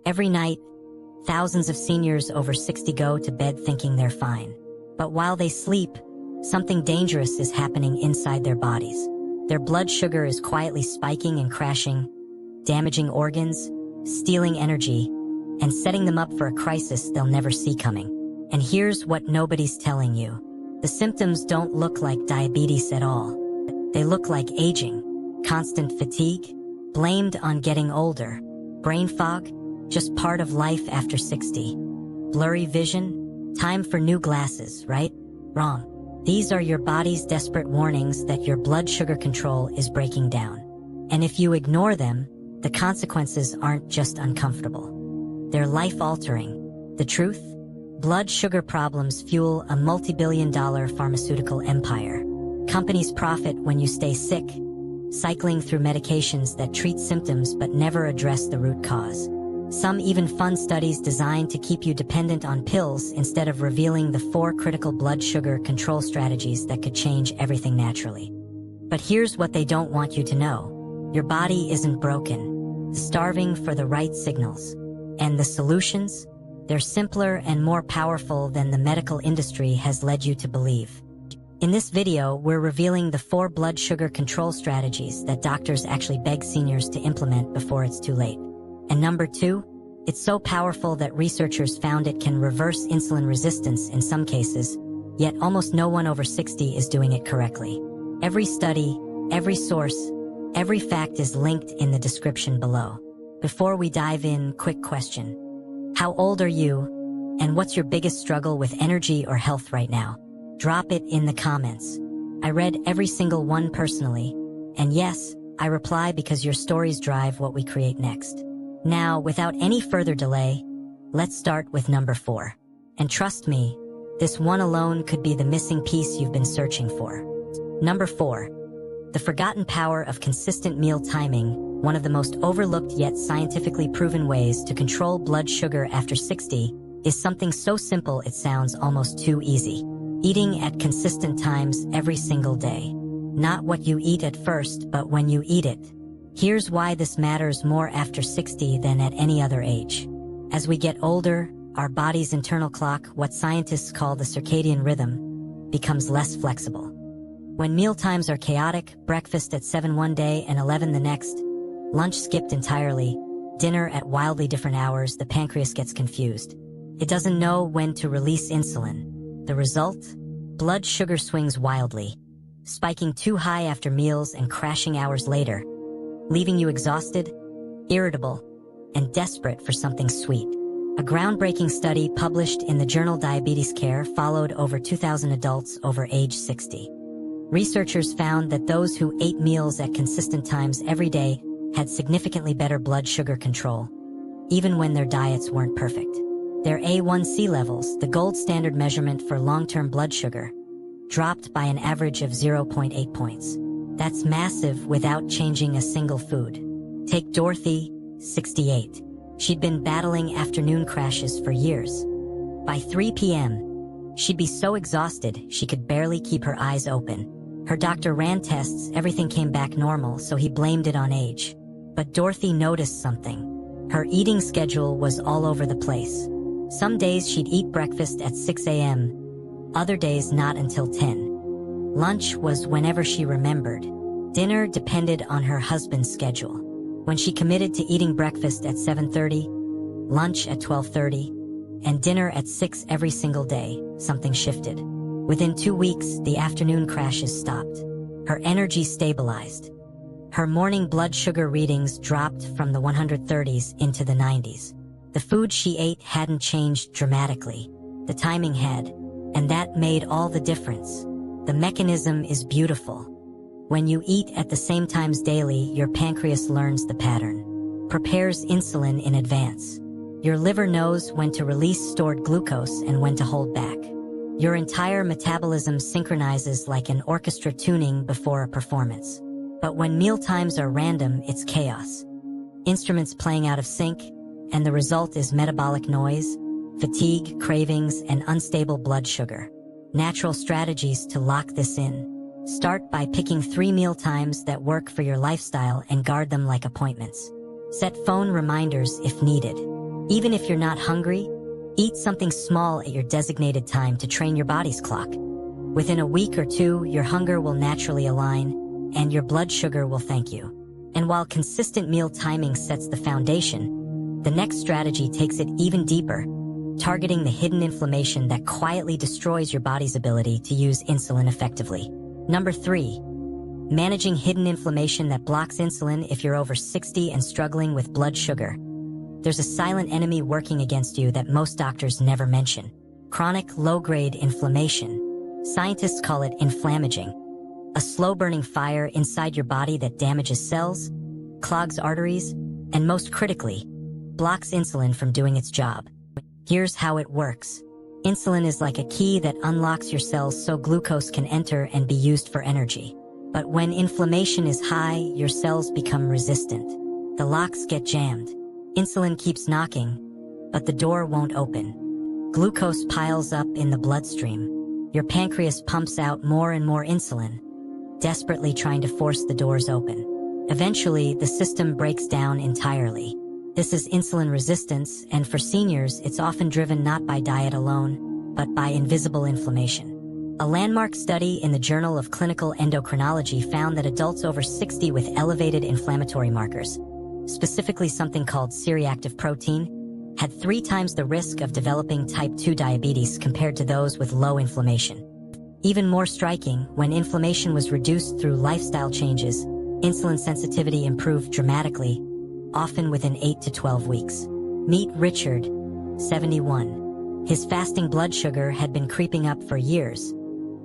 Every night, thousands of seniors over 60 go to bed thinking they're fine. But while they sleep, something dangerous is happening inside their bodies. Their blood sugar is quietly spiking and crashing, damaging organs, stealing energy, and setting them up for a crisis they'll never see coming. And here's what nobody's telling you. The symptoms don't look like diabetes at all. They look like aging, constant fatigue, blamed on getting older, brain fog, just part of life after 60. Blurry vision, time for new glasses, right? Wrong. These are your body's desperate warnings that your blood sugar control is breaking down. And if you ignore them, the consequences aren't just uncomfortable. They're life-altering. The truth? Blood sugar problems fuel a multi-billion-dollar pharmaceutical empire. Companies profit when you stay sick, cycling through medications that treat symptoms but never address the root cause. Some even fund studies designed to keep you dependent on pills instead of revealing the 4 critical blood sugar control strategies that could change everything naturally. But here's what they don't want you to know. Your body isn't broken, starving for the right signals. And the solutions? They're simpler and more powerful than the medical industry has led you to believe. In this video, we're revealing the 4 blood sugar control strategies that doctors actually beg seniors to implement before it's too late. And number 2, it's so powerful that researchers found it can reverse insulin resistance in some cases, yet almost no one over 60 is doing it correctly. Every study, every source, every fact is linked in the description below. Before we dive in, quick question. How old are you? And what's your biggest struggle with energy or health right now? Drop it in the comments. I read every single one personally. And yes, I reply because your stories drive what we create next. Now, without any further delay, let's start with number 4. And trust me, this one alone could be the missing piece you've been searching for. Number 4. The forgotten power of consistent meal timing, one of the most overlooked yet scientifically proven ways to control blood sugar after 60, is something so simple it sounds almost too easy. Eating at consistent times every single day. Not what you eat at first, but when you eat it. Here's why this matters more after 60 than at any other age. As we get older, our body's internal clock, what scientists call the circadian rhythm, becomes less flexible. When meal times are chaotic, breakfast at 7 one day and 11 the next, lunch skipped entirely, dinner at wildly different hours, the pancreas gets confused. It doesn't know when to release insulin. The result? Blood sugar swings wildly, spiking too high after meals and crashing hours later, leaving you exhausted, irritable, and desperate for something sweet. A groundbreaking study published in the journal Diabetes Care followed over 2,000 adults over age 60. Researchers found that those who ate meals at consistent times every day had significantly better blood sugar control, even when their diets weren't perfect. Their A1C levels, the gold standard measurement for long-term blood sugar, dropped by an average of 0.8 points. That's massive without changing a single food. Take Dorothy, 68. She'd been battling afternoon crashes for years. By 3 p.m., she'd be so exhausted she could barely keep her eyes open. Her doctor ran tests, everything came back normal, so he blamed it on age. But Dorothy noticed something. Her eating schedule was all over the place. Some days she'd eat breakfast at 6 a.m., other days not until 10. Lunch was whenever she remembered. Dinner depended on her husband's schedule. When she committed to eating breakfast at 7:30, lunch at 12:30, and dinner at 6 every single day, something shifted. Within 2 weeks, the afternoon crashes stopped. Her energy stabilized. Her morning blood sugar readings dropped from the 130s into the 90s. The food she ate hadn't changed dramatically. The timing had, and that made all the difference. The mechanism is beautiful. When you eat at the same times daily, your pancreas learns the pattern, prepares insulin in advance. Your liver knows when to release stored glucose and when to hold back. Your entire metabolism synchronizes like an orchestra tuning before a performance. But when meal times are random, it's chaos. Instruments playing out of sync, and the result is metabolic noise, fatigue, cravings, and unstable blood sugar. Natural strategies to lock this in. Start by picking 3 meal times that work for your lifestyle and guard them like appointments. Set phone reminders if needed. Even if you're not hungry, eat something small at your designated time to train your body's clock. Within a week or two, your hunger will naturally align, and your blood sugar will thank you. And while consistent meal timing sets the foundation, the next strategy takes it even deeper, targeting the hidden inflammation that quietly destroys your body's ability to use insulin effectively. Number 3. Managing hidden inflammation that blocks insulin. If you're over 60 and struggling with blood sugar, there's a silent enemy working against you that most doctors never mention: chronic low-grade inflammation. Scientists call it inflammaging, a slow-burning fire inside your body that damages cells, clogs arteries, and most critically, blocks insulin from doing its job. Here's how it works. Insulin is like a key that unlocks your cells so glucose can enter and be used for energy. But when inflammation is high, your cells become resistant. The locks get jammed. Insulin keeps knocking, but the door won't open. Glucose piles up in the bloodstream. Your pancreas pumps out more and more insulin, desperately trying to force the doors open. Eventually, the system breaks down entirely. This is insulin resistance, and for seniors, it's often driven not by diet alone, but by invisible inflammation. A landmark study in the Journal of Clinical Endocrinology found that adults over 60 with elevated inflammatory markers, specifically something called C-reactive protein, had 3 times the risk of developing type 2 diabetes compared to those with low inflammation. Even more striking, when inflammation was reduced through lifestyle changes, insulin sensitivity improved dramatically, often within 8 to 12 weeks. Meet Richard, 71. His fasting blood sugar had been creeping up for years,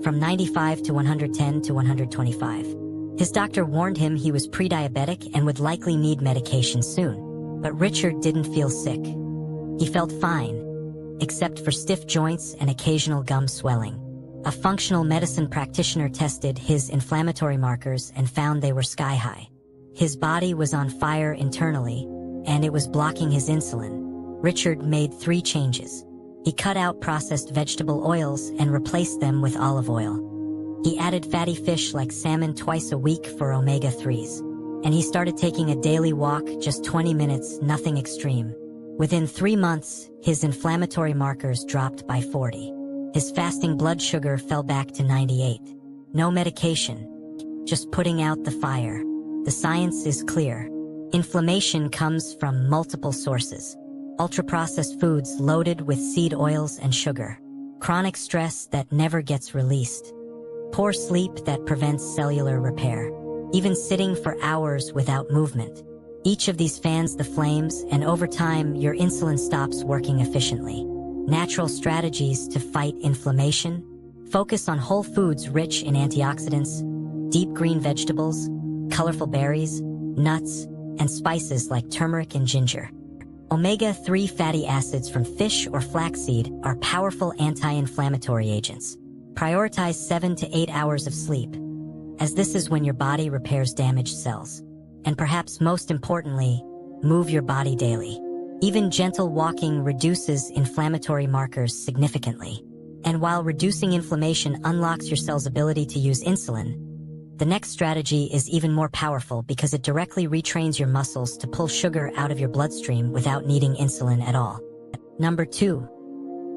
from 95 to 110 to 125. His doctor warned him he was pre-diabetic and would likely need medication soon. But Richard didn't feel sick. He felt fine, except for stiff joints and occasional gum swelling. A functional medicine practitioner tested his inflammatory markers and found they were sky-high. His body was on fire internally, and it was blocking his insulin. Richard made 3 changes. He cut out processed vegetable oils and replaced them with olive oil. He added fatty fish like salmon twice a week for omega-3s. And he started taking a daily walk, just 20 minutes, nothing extreme. Within 3 months, his inflammatory markers dropped by 40. His fasting blood sugar fell back to 98. No medication, just putting out the fire. The science is clear. Inflammation comes from multiple sources: ultra-processed foods loaded with seed oils and sugar, chronic stress that never gets released, poor sleep that prevents cellular repair, even sitting for hours without movement. Each of these fans the flames, and over time, your insulin stops working efficiently. Natural strategies to fight inflammation: focus on whole foods rich in antioxidants, deep green vegetables, colorful berries, nuts, and spices like turmeric and ginger. Omega-3 fatty acids from fish or flaxseed are powerful anti-inflammatory agents. Prioritize 7 to 8 hours of sleep, as this is when your body repairs damaged cells. And perhaps most importantly, move your body daily. Even gentle walking reduces inflammatory markers significantly. And while reducing inflammation unlocks your cell's ability to use insulin, the next strategy is even more powerful because it directly retrains your muscles to pull sugar out of your bloodstream without needing insulin at all. Number 2.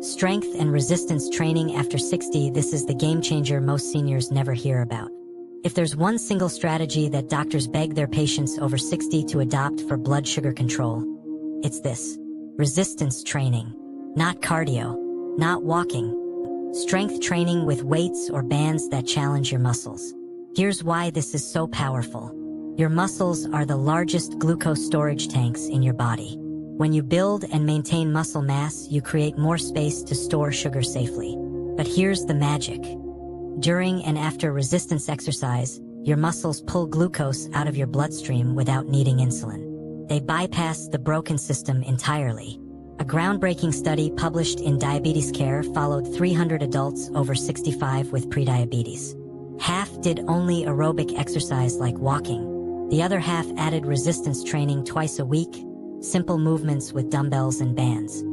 Strength and resistance training after 60. This is the game changer most seniors never hear about. If there's one single strategy that doctors beg their patients over 60 to adopt for blood sugar control, it's this: resistance training. Not cardio, not walking. Strength training with weights or bands that challenge your muscles. Here's why this is so powerful. Your muscles are the largest glucose storage tanks in your body. When you build and maintain muscle mass, you create more space to store sugar safely. But here's the magic. During and after resistance exercise, your muscles pull glucose out of your bloodstream without needing insulin. They bypass the broken system entirely. A groundbreaking study published in Diabetes Care followed 300 adults over 65 with prediabetes. Half did only aerobic exercise like walking. The other half added resistance training twice a week, simple movements with dumbbells and bands.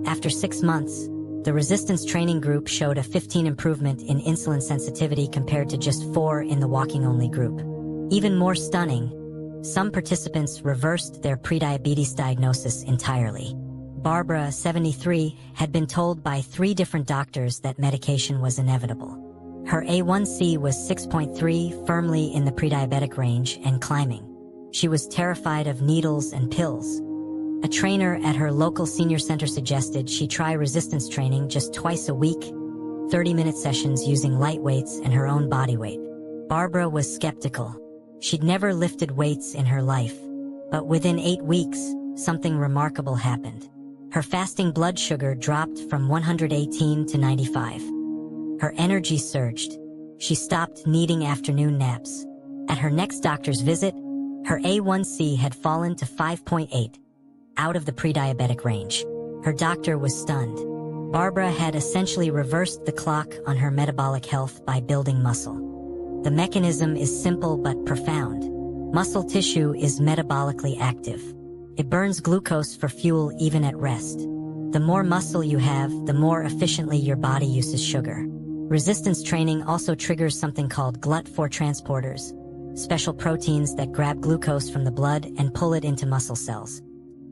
After 6 months, the resistance training group showed a 15 improvement in insulin sensitivity compared to just 4 in the walking-only group. Even more stunning, some participants reversed their prediabetes diagnosis entirely. Barbara, 73, had been told by 3 different doctors that medication was inevitable. Her A1C was 6.3, firmly in the prediabetic range and climbing. She was terrified of needles and pills. A trainer at her local senior center suggested she try resistance training just twice a week, 30-minute sessions using light weights and her own body weight. Barbara was skeptical. She'd never lifted weights in her life. But within 8 weeks, something remarkable happened. Her fasting blood sugar dropped from 118 to 95. Her energy surged. She stopped needing afternoon naps. At her next doctor's visit, her A1C had fallen to 5.8, out of the pre-diabetic range. Her doctor was stunned. Barbara had essentially reversed the clock on her metabolic health by building muscle. The mechanism is simple but profound. Muscle tissue is metabolically active. It burns glucose for fuel even at rest. The more muscle you have, the more efficiently your body uses sugar. Resistance training also triggers something called GLUT4 transporters, special proteins that grab glucose from the blood and pull it into muscle cells.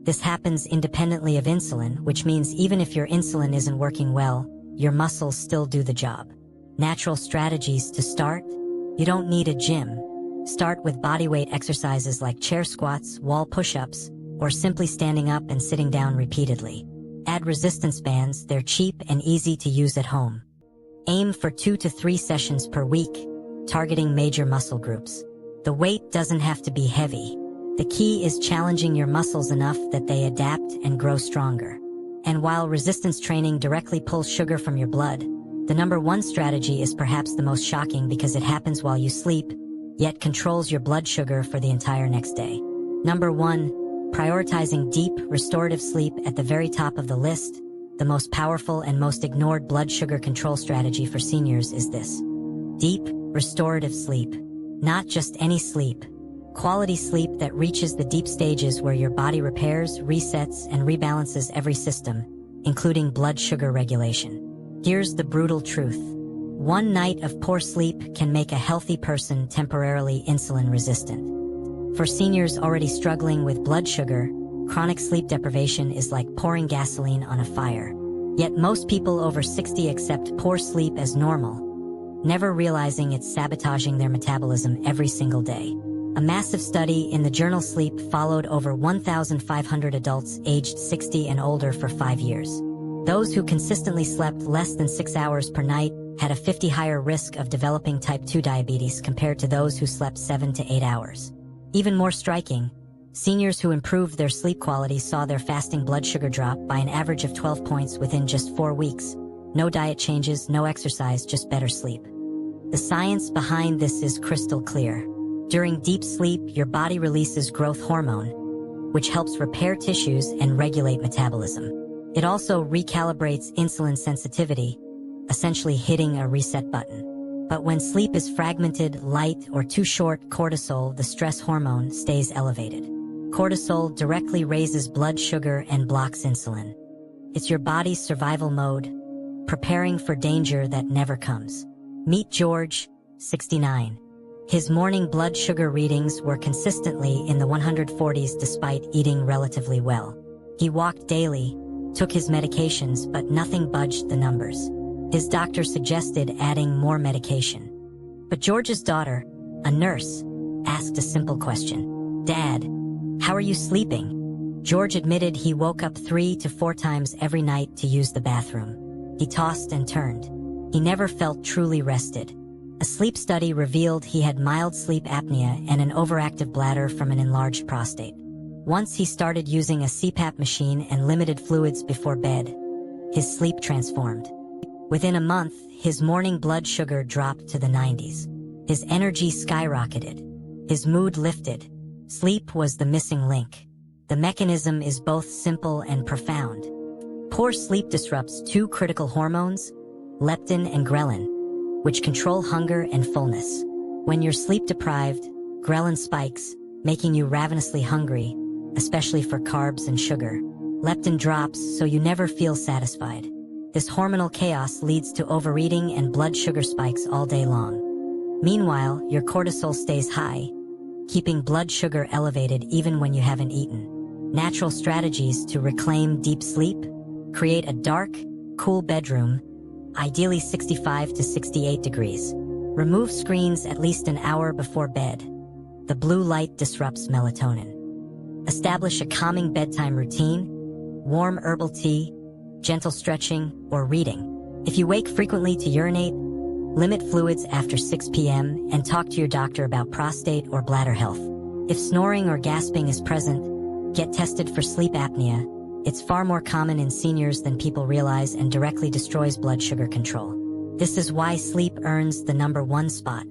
This happens independently of insulin, which means even if your insulin isn't working well, your muscles still do the job. Natural strategies to start? You don't need a gym. Start with bodyweight exercises like chair squats, wall push-ups, or simply standing up and sitting down repeatedly. Add resistance bands, they're cheap and easy to use at home. Aim for 2 to 3 sessions per week, targeting major muscle groups. The weight doesn't have to be heavy. The key is challenging your muscles enough that they adapt and grow stronger. And while resistance training directly pulls sugar from your blood, the number 1 strategy is perhaps the most shocking because it happens while you sleep, yet controls your blood sugar for the entire next day. Number 1, prioritizing deep, restorative sleep at the very top of the list. The most powerful and most ignored blood sugar control strategy for seniors is this. Deep, restorative sleep. Not just any sleep. Quality sleep that reaches the deep stages where your body repairs, resets, and rebalances every system, including blood sugar regulation. Here's the brutal truth. 1 night of poor sleep can make a healthy person temporarily insulin resistant. For seniors already struggling with blood sugar, chronic sleep deprivation is like pouring gasoline on a fire. Yet most people over 60 accept poor sleep as normal, never realizing it's sabotaging their metabolism every single day. A massive study in the journal Sleep followed over 1,500 adults aged 60 and older for 5 years. Those who consistently slept less than 6 hours per night had a 50 higher risk of developing type 2 diabetes compared to those who slept 7 to 8 hours. Even more striking, seniors who improved their sleep quality saw their fasting blood sugar drop by an average of 12 points within just 4 weeks. No diet changes, no exercise, just better sleep. The science behind this is crystal clear. During deep sleep, your body releases growth hormone, which helps repair tissues and regulate metabolism. It also recalibrates insulin sensitivity, essentially hitting a reset button. But when sleep is fragmented, light, or too short, cortisol, the stress hormone, stays elevated. Cortisol directly raises blood sugar and blocks insulin. It's your body's survival mode, preparing for danger that never comes. Meet George, 69. His morning blood sugar readings were consistently in the 140s despite eating relatively well. He walked daily, took his medications, but nothing budged the numbers. His doctor suggested adding more medication. But George's daughter, a nurse, asked a simple question. "Dad, how are you sleeping?" George admitted he woke up 3 to 4 times every night to use the bathroom. He tossed and turned. He never felt truly rested. A sleep study revealed he had mild sleep apnea and an overactive bladder from an enlarged prostate. Once he started using a CPAP machine and limited fluids before bed, his sleep transformed. Within a month, his morning blood sugar dropped to the 90s. His energy skyrocketed. His mood lifted. Sleep was the missing link. The mechanism is both simple and profound. Poor sleep disrupts 2 critical hormones, leptin and ghrelin, which control hunger and fullness. When you're sleep deprived, ghrelin spikes, making you ravenously hungry, especially for carbs and sugar. Leptin drops, so you never feel satisfied. This hormonal chaos leads to overeating and blood sugar spikes all day long. Meanwhile, your cortisol stays high, keeping blood sugar elevated even when you haven't eaten. Natural strategies to reclaim deep sleep: create a dark, cool bedroom, ideally 65 to 68 degrees. Remove screens at least an hour before bed. The blue light disrupts melatonin. Establish a calming bedtime routine: warm herbal tea, gentle stretching, or reading. If you wake frequently to urinate, limit fluids after 6 p.m. and talk to your doctor about prostate or bladder health. If snoring or gasping is present, get tested for sleep apnea. It's far more common in seniors than people realize and directly destroys blood sugar control. This is why sleep earns the #1 spot.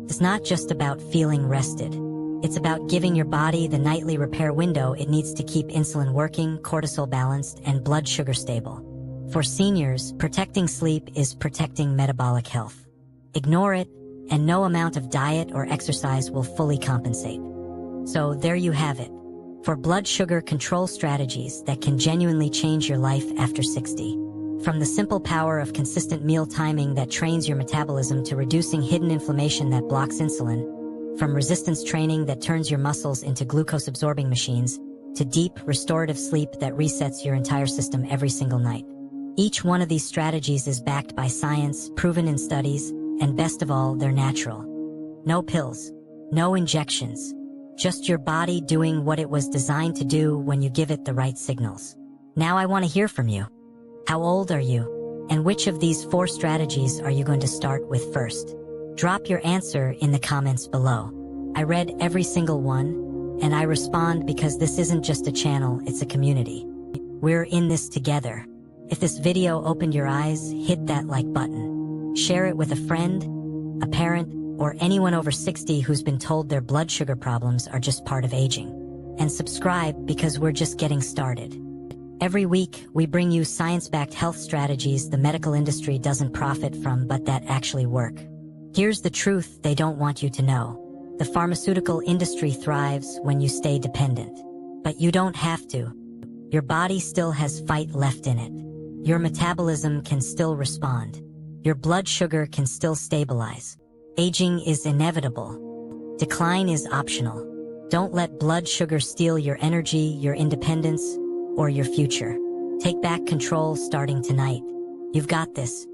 It's not just about feeling rested. It's about giving your body the nightly repair window it needs to keep insulin working, cortisol balanced, and blood sugar stable. For seniors, protecting sleep is protecting metabolic health. Ignore it, and no amount of diet or exercise will fully compensate. So there you have it. For blood sugar control strategies that can genuinely change your life after 60. From the simple power of consistent meal timing that trains your metabolism to reducing hidden inflammation that blocks insulin, from resistance training that turns your muscles into glucose-absorbing machines, to deep, restorative sleep that resets your entire system every single night. Each one of these strategies is backed by science, proven in studies, and best of all, they're natural. No pills, no injections, just your body doing what it was designed to do when you give it the right signals. Now I want to hear from you. How old are you? And which of these 4 strategies are you going to start with first? Drop your answer in the comments below. I read every single one, and I respond because this isn't just a channel, it's a community. We're in this together. If this video opened your eyes, hit that like button. Share it with a friend, a parent, or anyone over 60 who's been told their blood sugar problems are just part of aging. And subscribe because we're just getting started. Every week, we bring you science-backed health strategies the medical industry doesn't profit from but that actually work. Here's the truth they don't want you to know. The pharmaceutical industry thrives when you stay dependent. But you don't have to. Your body still has fight left in it. Your metabolism can still respond. Your blood sugar can still stabilize. Aging is inevitable. Decline is optional. Don't let blood sugar steal your energy, your independence, or your future. Take back control starting tonight. You've got this.